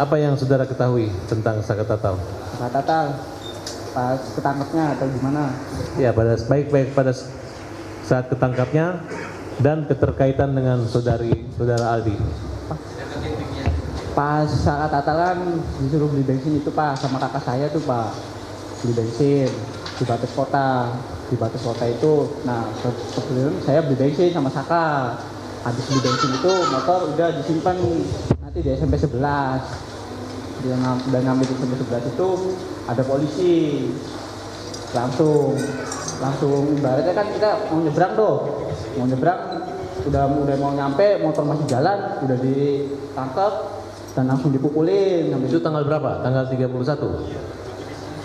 Apa yang saudara ketahui tentang Saka Tatal? Saka Tatal pas ketangkepnya atau gimana? Ya, baik pada saat ketangkapnya dan keterkaitan dengan saudara Aldi. Pas Saka Tatal kan disuruh beli bensin itu Pak sama kakak saya tuh Pak, beli bensin di Batas Kota. Di Batas Kota itu, nah sebelum saya beli bensin sama Saka, habis beli bensin itu motor udah disimpan nanti di SMP 11. Dia udah ngambil di SMP 11 itu ada polisi, langsung ibaratnya kan kita mau nyebrang udah mau nyampe, motor masih jalan, udah ditangkap dan langsung dipukulin. Itu tanggal berapa? Tanggal 31?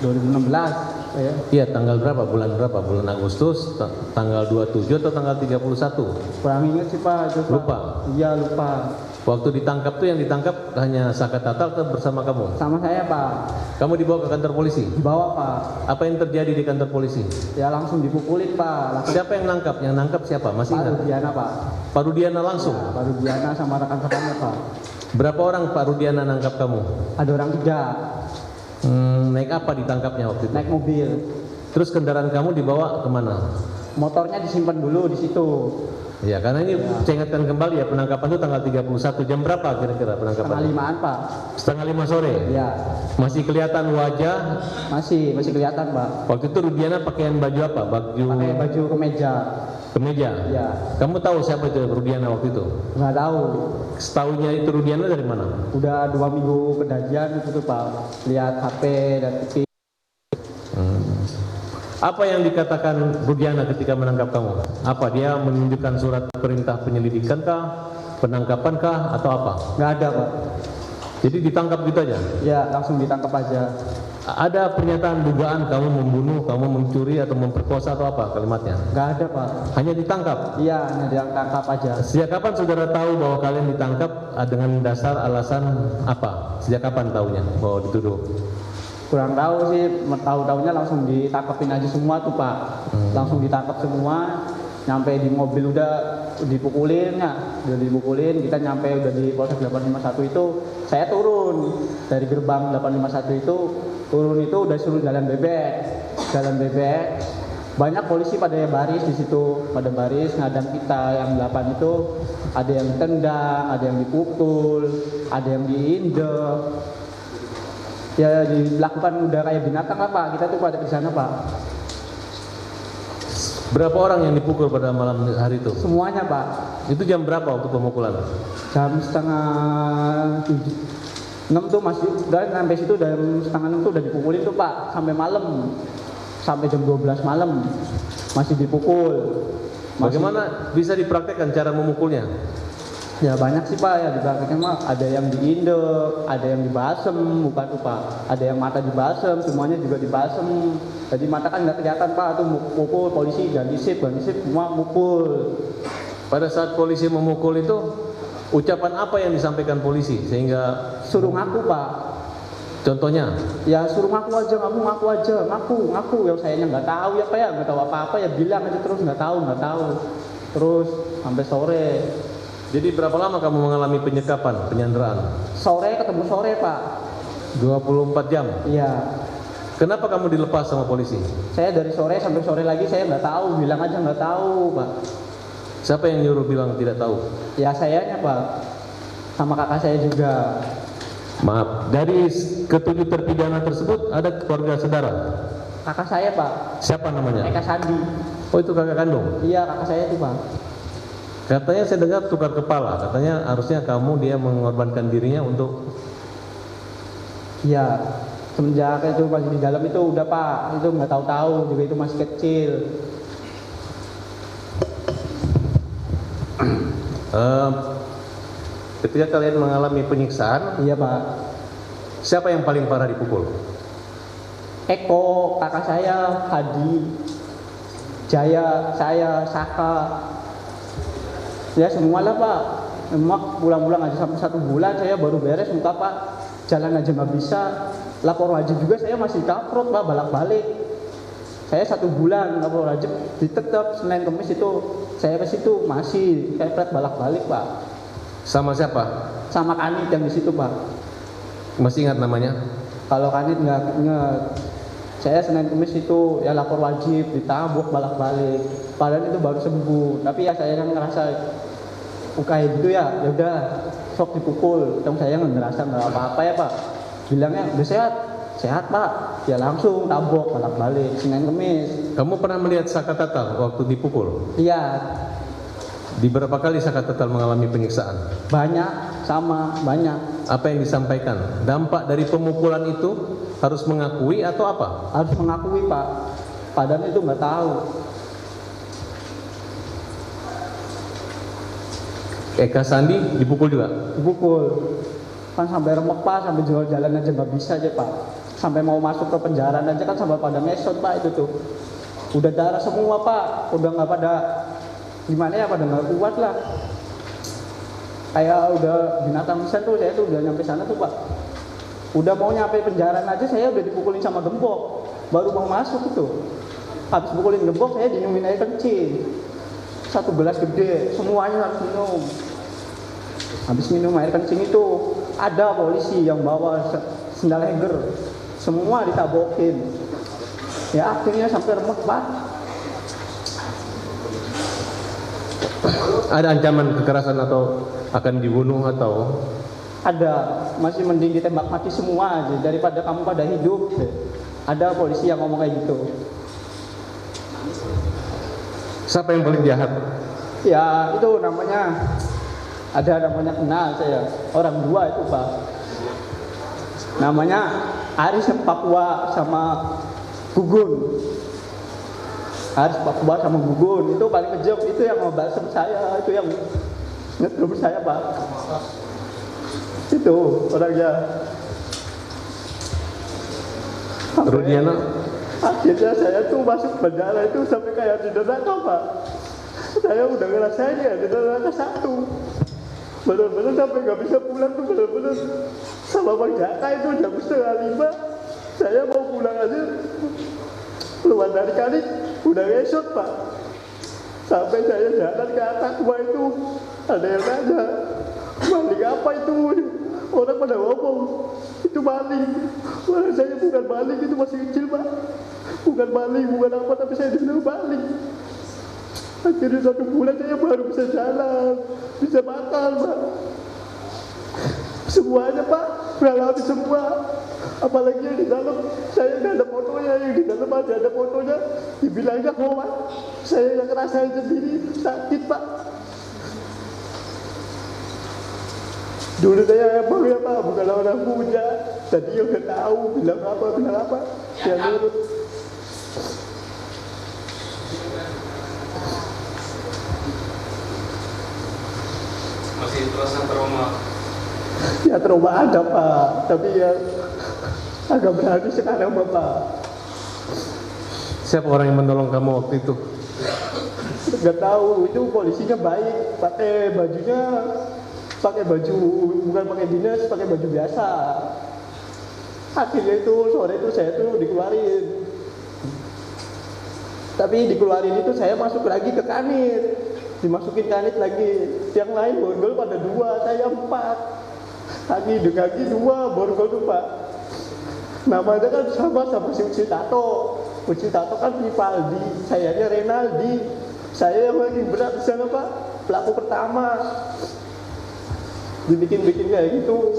2016 ya. Iya, tanggal berapa? Bulan berapa? Bulan Agustus, tanggal 27 atau tanggal 31? Kurang inget sih Pak, itu Pak. Lupa? Iya lupa. Waktu ditangkap tuh yang ditangkap hanya Saka Tatal atau bersama kamu? Sama saya Pak. Kamu dibawa ke kantor polisi? Dibawa Pak. Apa yang terjadi di kantor polisi? Ya langsung dipukulin Pak. Siapa yang nangkap? Yang nangkap siapa? Masih Pak ingat? Rudiana Pak. Pak Rudiana langsung? Ya, Pak Rudiana sama rekan-rekannya Pak. Berapa orang Pak Rudiana nangkap kamu? Ada orang 3. Naik apa ditangkapnya waktu itu? Naik mobil. Terus kendaraan kamu dibawa kemana? Motornya disimpan dulu di situ. Ya, karena ini saya ingatkan kembali ya, penangkapan itu tanggal 31. Jam berapa kira-kira penangkapan? 4:30 Pak. 4:30 sore? Ya. Masih kelihatan wajah? Masih kelihatan Pak. Waktu itu Rudiana pakaian baju apa? Pakai baju kemeja. Kemeja? Ya. Kamu tahu siapa itu Rudiana waktu itu? Nggak tahu. Setahunya itu Rudiana dari mana? Udah 2 minggu kejadian itu tuh Pak. Lihat HP dan TV. Apa yang dikatakan Rudiana ketika menangkap kamu? Apa? Dia menunjukkan surat perintah penyelidikan kah? Penangkapan kah? Atau apa? Nggak ada Pak. Jadi ditangkap gitu aja? Ya langsung ditangkap aja. Ada pernyataan dugaan kamu membunuh, kamu mencuri atau memperkosa atau apa kalimatnya? Nggak ada Pak. Hanya ditangkap? Iya hanya ditangkap aja. Sejak kapan saudara tahu bahwa kalian ditangkap dengan dasar alasan apa? Sejak kapan tahunya bahwa dituduh? Kurang tahu sih, tahu-tahunya langsung ditangkapin aja semua tuh Pak. Langsung ditangkap semua, nyampe di mobil udah dipukulin ya, udah dipukulin, kita nyampe udah di Polsek 851 itu, saya turun dari gerbang 851 itu, turun itu udah suruh jalan bebek. Banyak polisi pada baris di situ, pada baris ngadang kita yang 8 itu, ada yang ditendang, ada yang dipukul, ada yang diinjek. Ya dilakukan udah kayak binatang lah Pak, kita tuh pada ke sana Pak. Berapa orang yang dipukul pada malam hari itu? Semuanya Pak. Itu jam berapa waktu pemukulan? Jam 5:30 tuh masih, udah sampai situ jam 5:30 tuh udah dipukulin tuh Pak, sampai malam. Sampai jam 12 malam masih dipukul. Bagaimana bisa dipraktekkan cara memukulnya? Ya banyak sih Pak ya, dipraktekkan mah ada yang diindek, ada yang dibasem, bukan tuh Pak. Ada yang mata dibasem, semuanya juga dibasem. Jadi mata kan nggak kelihatan Pak, tuh mukul polisi ganti sip semua mukul. Pada saat polisi memukul itu, ucapan apa yang disampaikan polisi sehingga Suruh ngaku Pak. contohnya? Ya suruh ngaku aja, ngaku. Ya sayanya nggak tahu ya Pak ya, nggak tahu apa-apa ya bilang aja terus nggak tahu. Terus sampai sore. Jadi berapa lama kamu mengalami penyekapan, penyanderaan? Sore ketemu sore Pak. 24 jam? Iya. Kenapa kamu dilepas sama polisi? Saya dari sore sampai sore lagi saya nggak tahu, bilang aja nggak tahu Pak. Siapa yang nyuruh bilang tidak tahu? Ya sayanya Pak, sama kakak saya juga. Maaf, dari ketujuh terpidana tersebut ada keluarga saudara? Kakak saya Pak. Siapa namanya? Eka Sandi. Oh, itu kakak kandung? Iya kakak saya tuh Pak. Katanya saya dengar tukar kepala, katanya harusnya kamu dia mengorbankan dirinya untuk... Iya, semenjak itu masih di dalam itu udah Pak, itu nggak tahu-tahu juga itu masih kecil. Ketika kalian mengalami penyiksaan, Iya Pak. siapa yang paling parah dipukul? Eko, kakak saya, Hadi, Jaya, saya, Saka. Ya semualah Pak. Memang pulang-pulang aja sampai 1 bulan saya baru beres muka Pak. Jalan aja nggak bisa. Lapor wajib juga saya masih kaprot Pak, balak-balik. Saya 1 bulan lapor wajib ditetap Senin Kamis itu saya ke situ masih kepret balak-balik Pak. Sama siapa? Sama Kanit yang di situ Pak. Masih ingat namanya? Kalau Kanit nggak inget. Saya Senin Kamis itu ya lapor wajib, ditabuk balik-balik. Padahal itu baru sembuh. Tapi ya saya kan ngerasa kayak gitu ya udah sok dipukul. Dong saya nggak ngerasa nggak apa-apa ya Pak. Bilangnya udah sehat Pak. Ya langsung tabok balik-balik Senin Kamis. Kamu pernah melihat Saka Tatal waktu dipukul? Iya, Di berapa kali Saka Tatal mengalami penyiksaan? banyak sama banyak. Apa yang disampaikan? Dampak dari pemukulan itu harus mengakui atau apa? Harus mengakui Pak. Padahal itu nggak tahu. Eka Sandi dipukul juga? Dipukul. Kan sampai remek Pak, sampai jual jalan aja nggak bisa aja Pak. Sampai mau masuk ke penjara aja kan sampai pada ngesot Pak itu tuh. Udah darah semua Pak, udah nggak pada gimana ya, pada nggak kuat lah. Kayak udah binatang bisa tuh, saya tuh udah nyampe sana tuh Pak. Udah mau nyampe penjara aja saya udah dipukulin sama gembok. Baru mau masuk itu. Habis pukulin gembok saya dinumin air kencing. 1 gelas gede, semuanya harus minum. Habis minum air kencing itu ada polisi yang bawa sendal heger. Semua ditabokin. Ya akhirnya sampai remek Pak. Ada ancaman kekerasan atau akan dibunuh atau? Ada, masih mending ditembak mati semua aja daripada kamu pada hidup. Ada polisi yang ngomong kayak gitu. Siapa yang paling jahat? Ya itu namanya, ada namanya kenal saya, orang dua itu Pak. Namanya Aris Papua sama Gugun. Aris Papua sama Gugun itu paling kejam, itu yang ngebalsem saya, itu yang ngetrub saya Pak. Itu orangnya. Rudiana? Akhirnya saya tuh masuk penjara itu sampai kayak di neraka Pak. Saya udah ngerasain ya di neraka 1. Bener-bener sampai nggak bisa pulang tuh, bener-bener sama Bang Jaka itu jam 4:30. Saya mau pulang aja, keluar dari kali udah ngesot Pak. Sampai saya jalan ke atas gua itu ada yang nanya, maling apa itu? Orang pada ngomong itu maling. Wah, saya bukan maling, itu masih kecil Pak. Bukan maling, bukan apa, tapi saya dibilang maling. Akhirnya 1 bulan saya baru bisa jalan, bisa makan Pak. Semuanya Pak, mengalami semua. Apalagi yang di dalam, saya nggak ada fotonya, yang di dalam ada fotonya. Dibilangnya hoax, saya yang ngerasain sendiri, sakit Pak. Dulu saya emang ya Pak, bukan orang punya. Tadi ya udah tahu, bilang apa, dia nurut. Masih terasa trauma? Ya trauma ada Pak, tapi ya agak berani sekarang Bapak. Siapa orang yang menolong kamu waktu itu? Nggak tahu, itu polisinya baik, pakai bajunya, pakai baju bukan pakai dinas, pakai baju biasa. Akhirnya itu sore itu saya tuh dikeluarin. Tapi dikeluarin itu saya masuk lagi ke Kanit, dimasukin Kanit lagi. Yang lain borgol pada 2, saya 4. Kaki 2 borgol tuh Pak. Namanya kan sama si Uci Tato. Uci Tato kan Vivaldi, sayanya Renaldi. Saya yang lagi berat di sana Pak, pelaku pertama. Dibikin kayak gitu.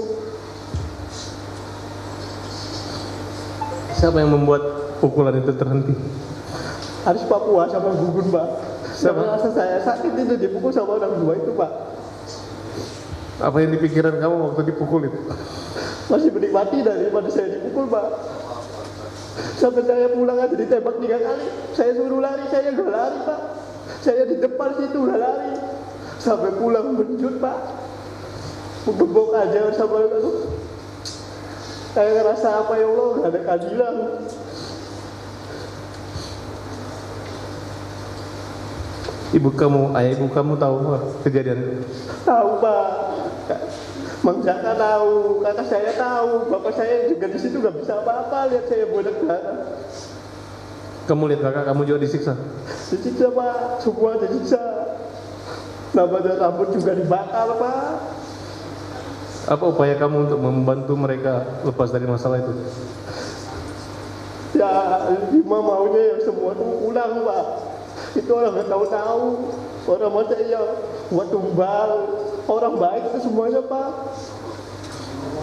Siapa yang membuat pukulan itu terhenti? Harus Papua sama Gugun Pak. Siapa? Sama rasa saya sakit itu dipukul sama orang 2 itu Pak. Apa yang dipikiran kamu waktu dipukul itu? Masih menikmati daripada saya dipukul Pak. Sampai saya pulang aja ditembak 3 kali. Saya suruh lari, saya gak lari Pak. Saya di depan situ gak lari. Sampai pulang menjut Pak. Gebok aja sama aku. Saya ngerasa apa ya Allah, gak ada keadilan. Ayah ibu kamu tahu kejadian? Tahu Pak. Mang Jaka tahu, kakak saya tahu, bapak saya juga di situ gak bisa apa-apa lihat saya bodak darah. Kamu lihat kakak kamu juga disiksa? Disiksa Pak, semua disiksa. Namanya rambut juga dibakar Pak. Apa upaya kamu untuk membantu mereka lepas dari masalah itu? Ya, Lima maunya yang semua tuh pulang, Pak. Itu orang nggak tahu-tahu. Orang masa ya buat tumbal. Orang baik itu semuanya, Pak.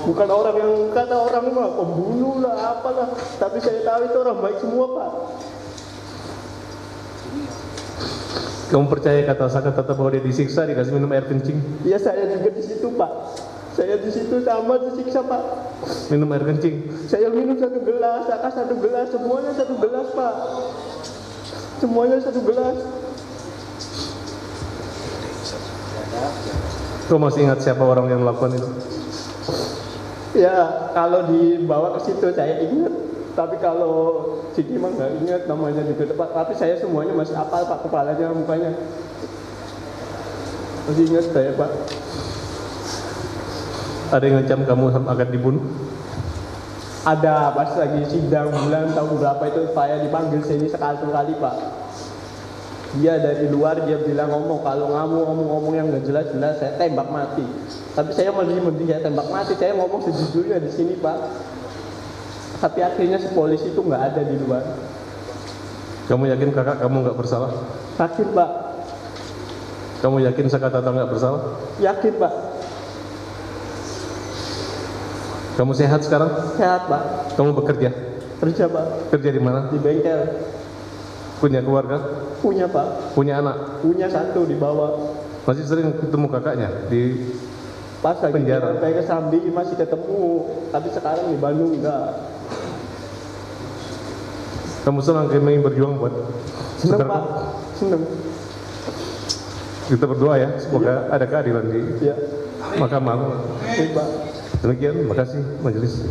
Bukan orang yang kata orang mah pembunuh lah, apalah. Tapi saya tahu itu orang baik semua, Pak. Kamu percaya kata bahwa dia disiksa, dikasih minum air kencing? Ya saya juga di situ, Pak. Saya di situ sama disiksa, Pak. Minum air kencing? Saya minum 1 gelas, Saka 1 gelas, semuanya 1 gelas, Pak. Semuanya 1 gelas. Kau masih ingat siapa orang yang melakukan itu? Ya, kalau dibawa ke situ saya ingat. Tapi kalau Siti mah nggak ingat namanya juga, Pak. Tapi saya semuanya masih hafal, Pak, kepalanya, mukanya. Masih ingat saya, Pak. Ada yang ngancam kamu akan dibunuh? Ada pas lagi sidang bulan tahun berapa itu saya dipanggil sini sekali, Pak. Dia dari luar dia bilang ngomong, kalau kamu ngomong yang nggak jelas-jelas saya tembak mati. Tapi saya mending saya tembak mati, saya ngomong sejujurnya di sini, Pak. Tapi akhirnya si polisi itu nggak ada di luar. Kamu yakin kakak kamu nggak bersalah? Yakin, Pak. Kamu yakin Sakatata nggak bersalah? Yakin, Pak. Kamu sehat sekarang? Sehat, Pak. Kamu bekerja? Kerja, Pak. Kerja di mana? Di bengkel. Punya keluarga? Punya, Pak. Punya anak? Punya 1 di bawah. Masih sering ketemu kakaknya di Pas lagi penjara? sampai ke Sambi masih ketemu. Tapi sekarang di Bandung enggak. Kamu senang kami berjuang buat Seneng, saudara? Pak. Seneng. Kita berdoa ya, semoga ada keadilan di Ya. mahkamah. Baik, Pak. Demikian, terima kasih majelis.